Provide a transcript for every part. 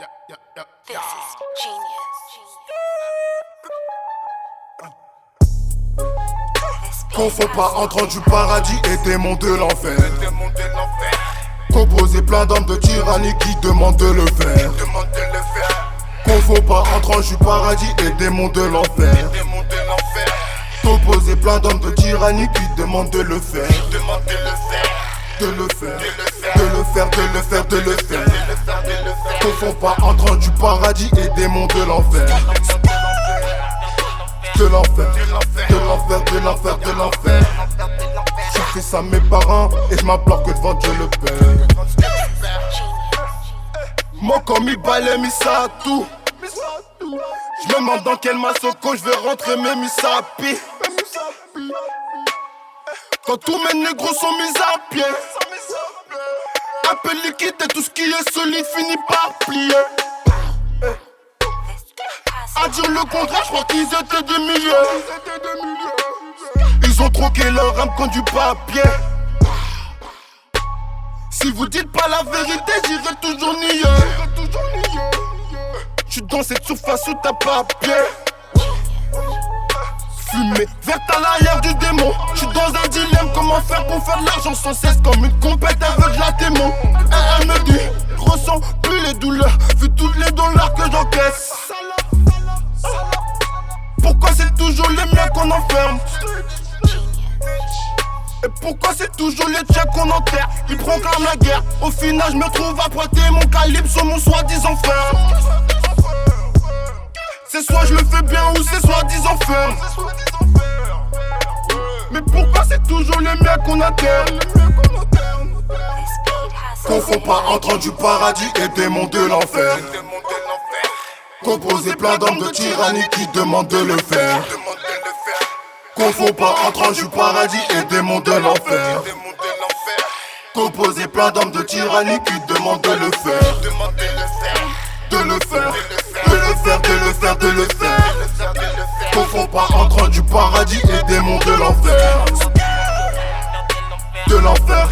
This is genius. Confonds pas entrant du paradis et démons de l'enfer. Composer plein d'hommes de tyrannie qui demandent de le faire. Confonds pas entrant du paradis et démons de l'enfer. Composer plein d'hommes de tyrannie qui demandent de le faire. De le faire, de le faire, de le faire, de le faire. Confonds pas entrant du paradis et démons de l'enfer. De l'enfer, de l'enfer, de l'enfer, de l'enfer. J'ai fait ça à mes parents et je m'implore que devant Dieu le Père. Moi comme il balait, mis ça à tout. Je me demande dans quel massoko je vais rentrer mes misapi. Quand tous mes négros sont mis à pied, un peu liquide et tout ce qui est solide finit par plier. À dire le contraire, je crois qu'ils étaient des milliers. Ils ont troqué leur âme contre du papier. Si vous dites pas la vérité, j'irai toujours nier. J'suis dans cette surface où t'as papier. Fumée verte à l'arrière du démon. J'suis dans un dilemme, comment faire pour faire de l'argent sans cesse. Comme une compète aveugle la démon. Elle me dit, ressens plus les douleurs, vu toutes les dollars que j'encaisse. Pourquoi c'est toujours les miens qu'on enferme? Et pourquoi c'est toujours les tiens qu'on enterre? Ils proclament la guerre, au final je me trouve à pointer mon calibre sur mon soi-disant frère. C'est soit je le fais bien ou c'est soi-disant ferme. Mais pourquoi c'est toujours les miens qu'on enterre? Confonds pas entrant du paradis et démons de l'enfer. Composer plein d'hommes de tyrannie qui demandent de le faire. Confonds pas entrant du paradis et démons de l'enfer. Composer plein d'hommes de tyrannie qui demandent de le faire. De le faire, de le faire, de le faire, de le faire. Confonds pas entrant du paradis et démons de l'enfer. De l'enfer,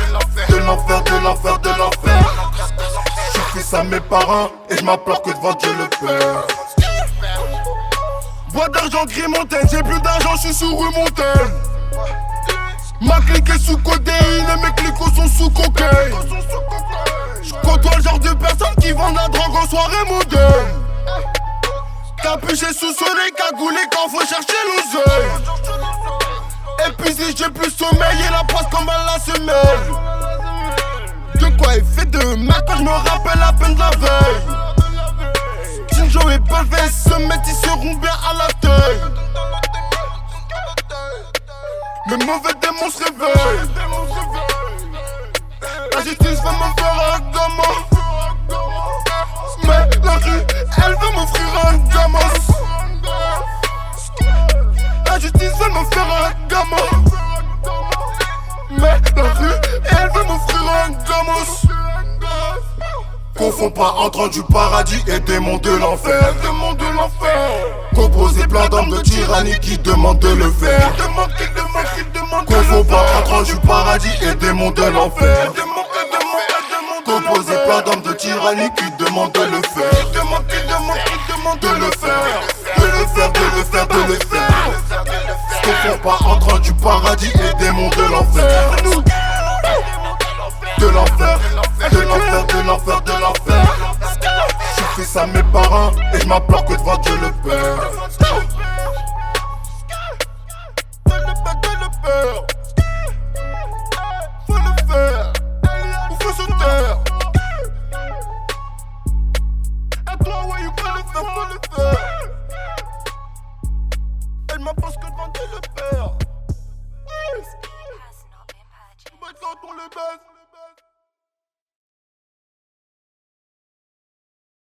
de l'enfer, de l'enfer, de l'enfer. J'ai fait ça à mes parents et je m'implore que devant Dieu le Père. Bois d'argent gris montagne, j'ai plus d'argent, je suis sous rue Montaigne. Ma clique est sous codéine et mes clicos sont sous cocaïne. Je côtoie le genre de personnes qui vendent la drogue en soirée moderne. Capuché sous soleil, cagoulé quand faut chercher l'oseille. Épuisé, j'ai plus sommeil et la passe comme à la semelle. De quoi il fait de mal quand je me rappelle à peine de la veille. Jinjo et Palvez se mettent, ils seront bien à la tête. Le mauvais démon se réveille. La justice va me faire un gamin. Mais la rue, elle veut m'offrir un gamin. La justice veut me faire un gamin. Mais la rue, elle veut m'offrir un gamin. Confonds pas entrant du paradis et démons de l'enfer. Composer plein d'hommes de tyrannie qui demandent de le faire. Confonds pas entrant du paradis et démons de l'enfer. Composer plein d'hommes de tyrannie qui demandent de le faire. De le faire, de le faire, de le faire, de le faire. Confonds pas entrant du paradis et démons de l'enfer. De l'enfer, de l'enfer, de l'enfer, de l'enfer. J'ai fait ça à mes parents et je m'implore que devant Dieu le Père.